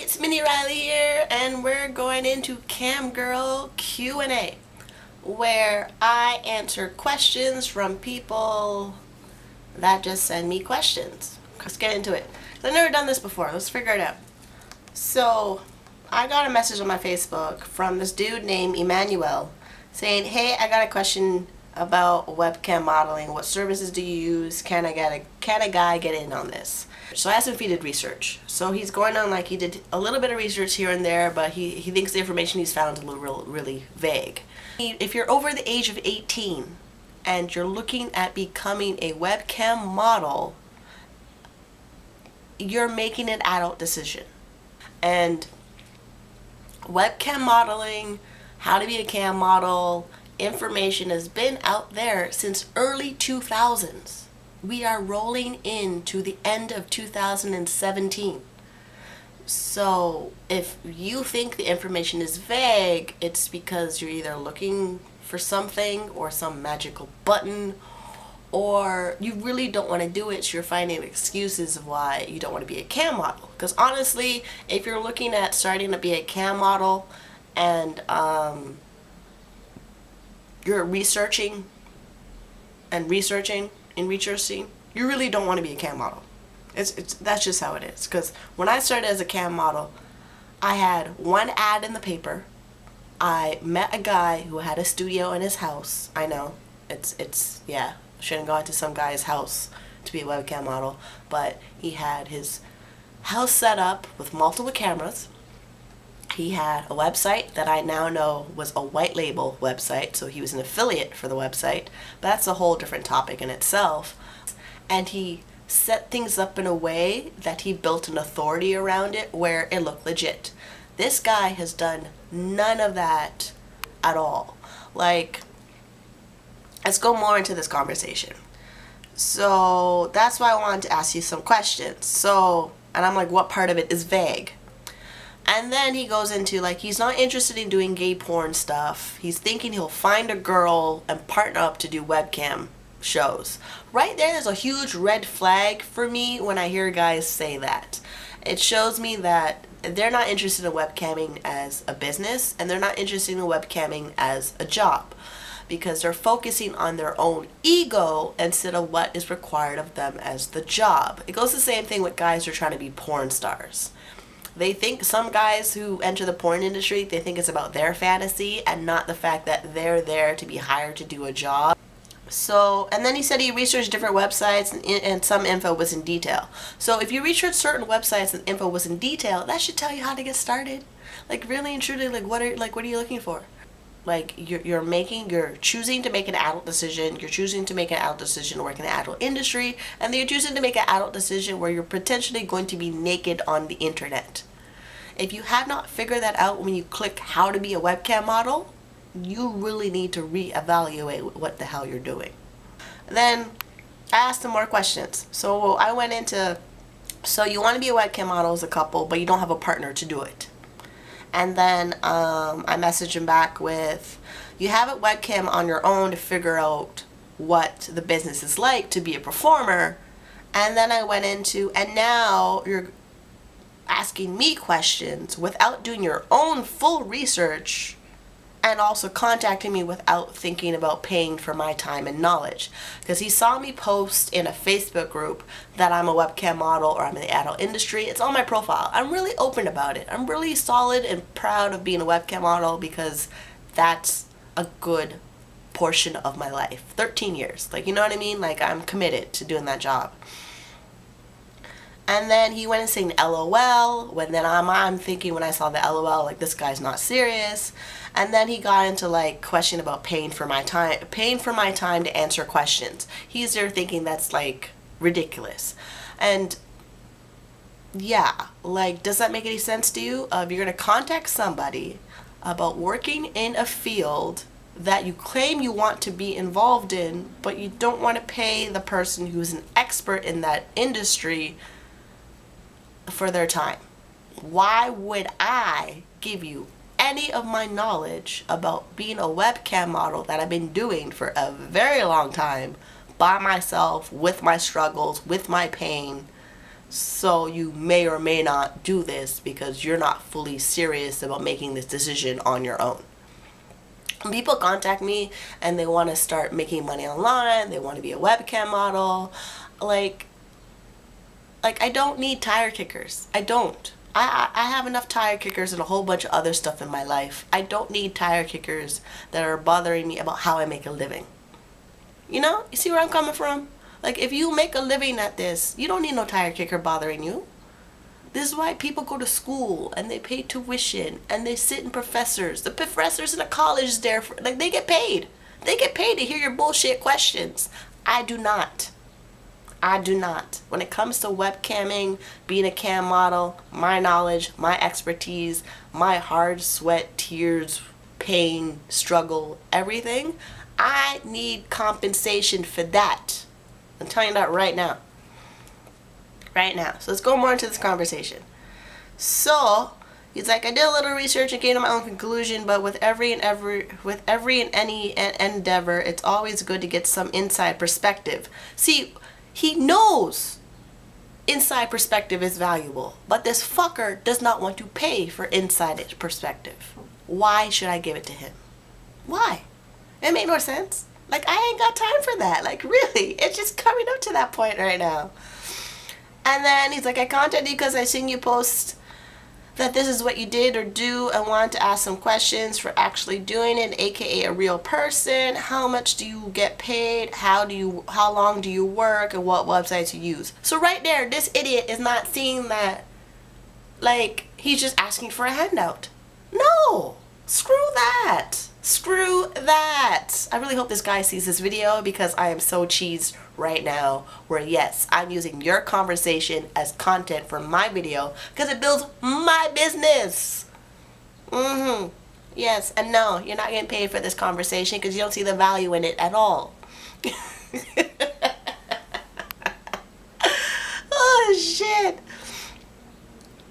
it's Minnie Riley here, and we're going into CamGirl Q&A, where I answer questions from people that just send me questions. Let's get into it. I've never done this before. Let's figure it out. So, I got a message on my Facebook from this dude named Emmanuel saying, "Hey, I got a question about webcam modeling. What services do you use? Can a guy get in on this?" So I asked him if he did research. So he's going on like he did a little bit of research here and there, but he thinks the information he's found is really vague. If you're over the age of 18 and you're looking at becoming a webcam model, you're making an adult decision. And webcam modeling, how to be a cam model, information has been out there since early 2000s. We are rolling into the end of 2017. So if you think the information is vague, it's because you're either looking for something or some magical button, or you really don't want to do it, so you're finding excuses of why you don't want to be a cam model. Because honestly, if you're looking at starting to be a cam model and you're researching, you really don't want to be a cam model. That's just how it is. Because when I started as a cam model, I had one ad in the paper. I met a guy who had a studio in his house. I know, yeah, shouldn't go into some guy's house to be a webcam model, but he had his house set up with multiple cameras. He had a website that I now know was a white label website, so he was an affiliate for the website. But that's a whole different topic in itself. And he set things up in a way that he built an authority around it where it looked legit. This guy has done none of that at all. Like, let's go more into this conversation. So that's why I wanted to ask you some questions. So, and I'm like, what part of it is vague? And then he goes into like, he's not interested in doing gay porn stuff. He's thinking he'll find a girl and partner up to do webcam shows. Right there's a huge red flag for me when I hear guys say that. It shows me that they're not interested in webcamming as a business, and they're not interested in webcamming as a job, because they're focusing on their own ego instead of what is required of them as the job. It goes the same thing with guys who are trying to be porn stars. They think, some guys who enter the porn industry, they think it's about their fantasy and not the fact that they're there to be hired to do a job. So, and then he said he researched different websites and some info was in detail. So if you research certain websites and info was in detail, that should tell you how to get started. Like, really and truly, what are you looking for? Like, you're choosing to make an adult decision. You're choosing to make an adult decision to work in the adult industry, and then you're choosing to make an adult decision where you're potentially going to be naked on the internet. If you have not figured that out when you click how to be a webcam model, you really need to reevaluate what the hell you're doing. Then I asked him more questions. So I went into, so you want to be a webcam model as a couple, but you don't have a partner to do it. And then I messaged him back with, you have a webcam on your own to figure out what the business is like to be a performer. And then I went into, and now you're asking me questions without doing your own full research, and also contacting me without thinking about paying for my time and knowledge. Because he saw me post in a Facebook group that I'm a webcam model or I'm in the adult industry. It's on my profile. I'm really open about it. I'm really solid and proud of being a webcam model, because that's a good portion of my life. 13 years. Like, you know what I mean? Like, I'm committed to doing that job. And then he went and saying LOL, when then I'm thinking, when I saw the LOL, like, this guy's not serious. And then he got into like question about paying for my time to answer questions. He's there thinking that's like ridiculous. And yeah, like, does that make any sense to you? If you're gonna contact somebody about working in a field that you claim you want to be involved in, but you don't want to pay the person who's an expert in that industry for their time. Why would I give you any of my knowledge about being a webcam model that I've been doing for a very long time by myself, with my struggles, with my pain, So you may or may not do this because you're not fully serious about making this decision on your own. When people contact me and they want to start making money online, they want to be a webcam model, like I don't need tire kickers. I don't. I have enough tire kickers and a whole bunch of other stuff in my life. I don't need tire kickers that are bothering me about how I make a living. You know? You see where I'm coming from? Like, if you make a living at this, you don't need no tire kicker bothering you. This is why people go to school and they pay tuition and they sit in professors. The professors in the college is there for, like, they get paid. They get paid to hear your bullshit questions. I do not. I do not. When it comes to webcamming, being a cam model, my knowledge, my expertise, my hard sweat, tears, pain, struggle, everything, I need compensation for that. I'm telling you that right now. Right now. So let's go more into this conversation. So he's like, I did a little research and came to my own conclusion, but with every and any endeavor, it's always good to get some inside perspective. See, he knows inside perspective is valuable, but this fucker does not want to pay for inside perspective. Why should I give it to him? Why? It made no sense. Like, I ain't got time for that. Like, really, it's just coming up to that point right now. And then he's like, I contacted you because I seen you post that this is what you did or do and wanted to ask some questions for actually doing it, aka a real person. How much do you get paid? How long do you work, and what websites you use? So right there, this idiot is not seeing that, like, he's just asking for a handout. No, screw that. Screw that. I really hope this guy sees this video because I am so cheesed right now where, yes, I'm using your conversation as content for my video because it builds my business. Yes, and no, you're not getting paid for this conversation because you don't see the value in it at all. Oh, shit.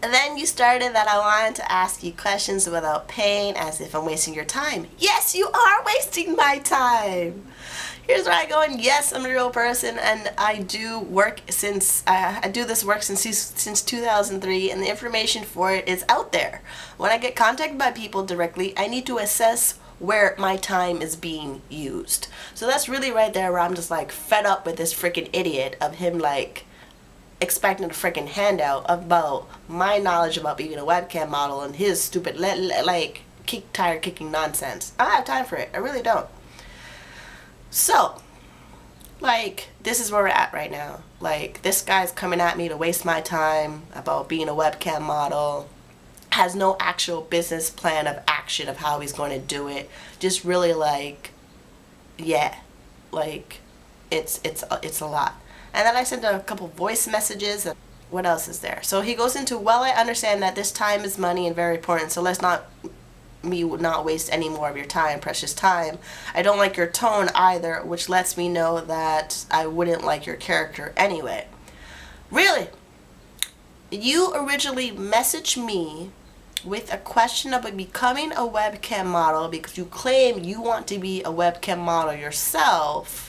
And then you started that I wanted to ask you questions without paying, as if I'm wasting your time. Yes, you are wasting my time. Here's where I go, and yes, I'm a real person, and I do work since, I do this work since 2003, and the information for it is out there. When I get contacted by people directly, I need to assess where my time is being used. So that's really right there where I'm just like fed up with this freaking idiot of him like expecting a freaking handout about my knowledge about being a webcam model and his stupid like tire kicking nonsense. I don't have time for it. I really don't. So, like, this is where we're at right now. Like, this guy's coming at me to waste my time about being a webcam model. Has no actual business plan of action of how he's going to do it. Just really like, yeah, like it's a lot. And then I sent a couple voice messages. And what else is there? So he goes into, well, I understand that this time is money and very important, so let's not waste any more of your time, precious time. I don't like your tone either, which lets me know that I wouldn't like your character anyway. Really? You originally messaged me with a question about becoming a webcam model because you claim you want to be a webcam model yourself.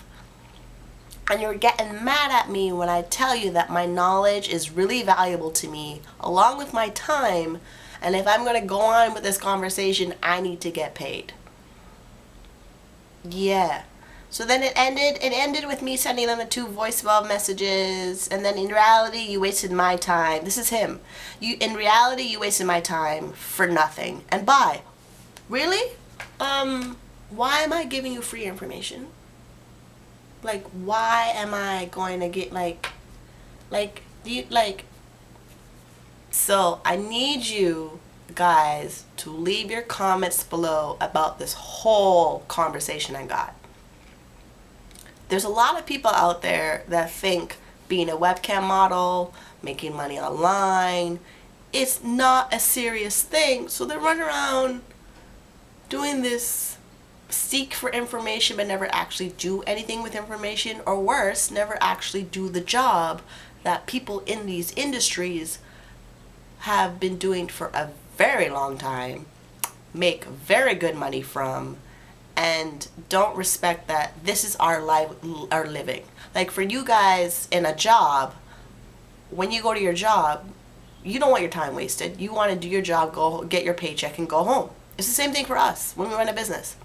And you're getting mad at me when I tell you that my knowledge is really valuable to me, along with my time, and if I'm going to go on with this conversation, I need to get paid. Yeah. So then it ended with me sending them the 2 voicemail messages, and then in reality, you wasted my time. This is him. In reality, you wasted my time for nothing. And bye. Really? Why am I giving you free information? Like, why am I going to get, so I need you guys to leave your comments below about this whole conversation I got. There's a lot of people out there that think being a webcam model, making money online, it's not a serious thing, so they run around doing this seek for information but never actually do anything with information, or worse, never actually do the job that people in these industries have been doing for a very long time, make very good money from, and don't respect that this is our living. Like, for you guys in a job, when you go to your job, you don't want your time wasted. You want to do your job, go get your paycheck, and go home. It's the same thing for us when we run a business.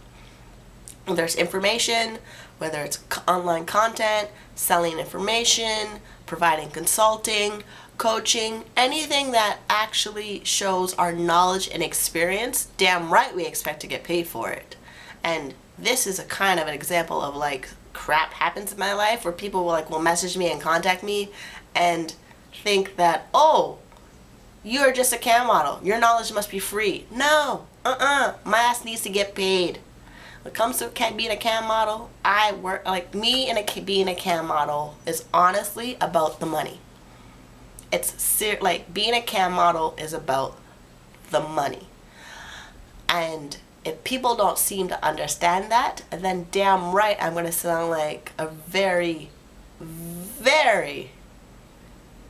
Whether it's information, whether it's online content, selling information, providing consulting, coaching, anything that actually shows our knowledge and experience, damn right we expect to get paid for it. And this is a kind of an example of like crap happens in my life where people will message me and contact me and think that, oh, you're just a cam model, your knowledge must be free. No, my ass needs to get paid. When it comes to being a cam model, I work being a cam model is honestly about the money. It's being a cam model is about the money. And if people don't seem to understand that, then damn right I'm going to sound like a very, very,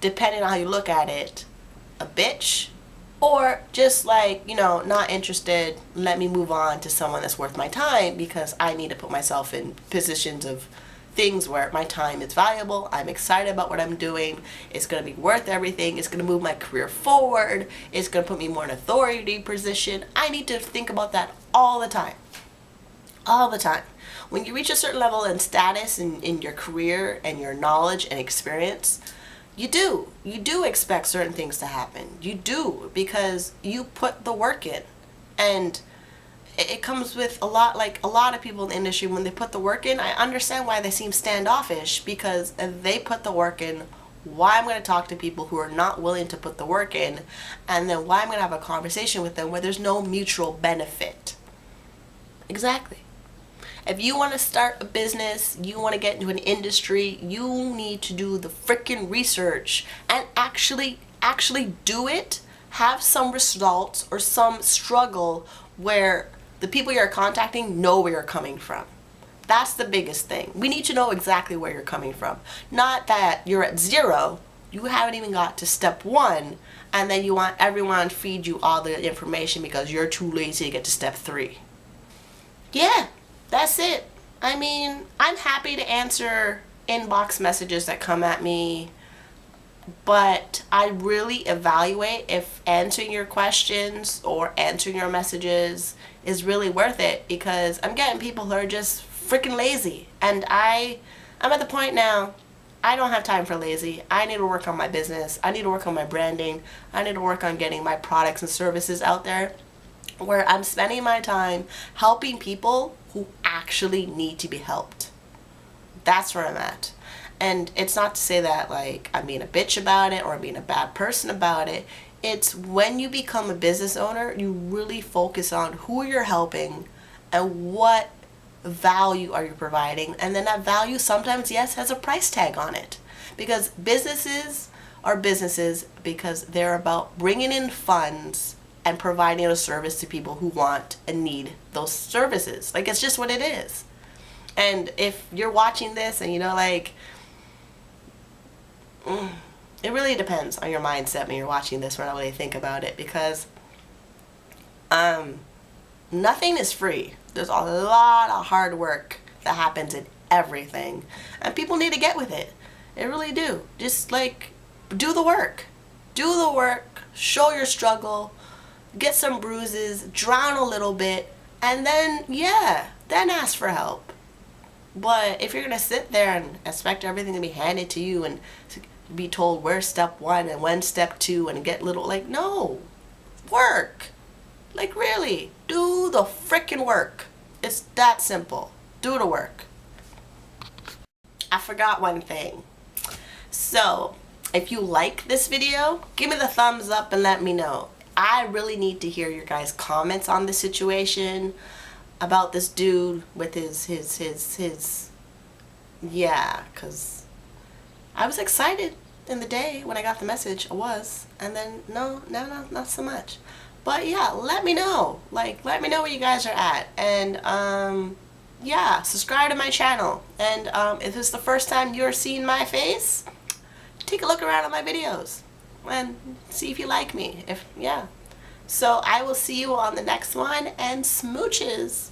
depending on how you look at it, a bitch, or just not interested, let me move on to someone that's worth my time, because I need to put myself in positions of things where my time is valuable, I'm excited about what I'm doing, it's going to be worth everything, it's going to move my career forward, it's going to put me more in an authority position. I need to think about that all the time. All the time. When you reach a certain level in status in your career and your knowledge and experience, you do expect certain things to happen. You do, because you put the work in. And it comes with a lot of people in the industry, when they put the work in, I understand why they seem standoffish, because if they put the work in, why I'm going to talk to people who are not willing to put the work in, and then why I'm going to have a conversation with them where there's no mutual benefit. Exactly. If you want to start a business, you want to get into an industry, you need to do the freaking research and actually do it. Have some results or some struggle where the people you're contacting know where you're coming from. That's the biggest thing. We need to know exactly where you're coming from. Not that you're at 0, you haven't even got to step 1, and then you want everyone to feed you all the information because you're too lazy to get to step 3. Yeah, that's it. I mean, I'm happy to answer inbox messages that come at me, but I really evaluate if answering your questions or answering your messages is really worth it, because I'm getting people who are just freaking lazy, and I'm at the point now, I don't have time for lazy. I need to work on my business. I need to work on my branding. I need to work on getting my products and services out there, where I'm spending my time helping people who actually need to be helped. That's where I'm at. And it's not to say that I'm being a bitch about it or I'm being a bad person about it. It's when you become a business owner, you really focus on who you're helping and what value are you providing. And then that value sometimes, yes, has a price tag on it. Because businesses are businesses because they're about bringing in funds and providing a service to people who want and need those services. It's just what it is. And if you're watching this and it really depends on your mindset when you're watching this, when I really think about it, because nothing is free. There's a lot of hard work that happens in everything, and people need to get with it. They really do. Just do the work. Do the work, show your struggle, get some bruises, drown a little bit, and then ask for help. But if you're going to sit there and expect everything to be handed to you and be told where's step 1 and when's step 2 and get little, no. Work. Really. Do the freaking work. It's that simple. Do the work. I forgot one thing. So, if you like this video, give me the thumbs up and let me know. I really need to hear your guys' comments on the situation about this dude with his yeah, because I was excited in the day when I got the message. I was, and then no, not so much. But yeah, let me know. Let me know where you guys are at, and yeah, subscribe to my channel. And if it's the first time you're seeing my face, take a look around at my videos and see if you like me. So I will see you on the next one, and smooches.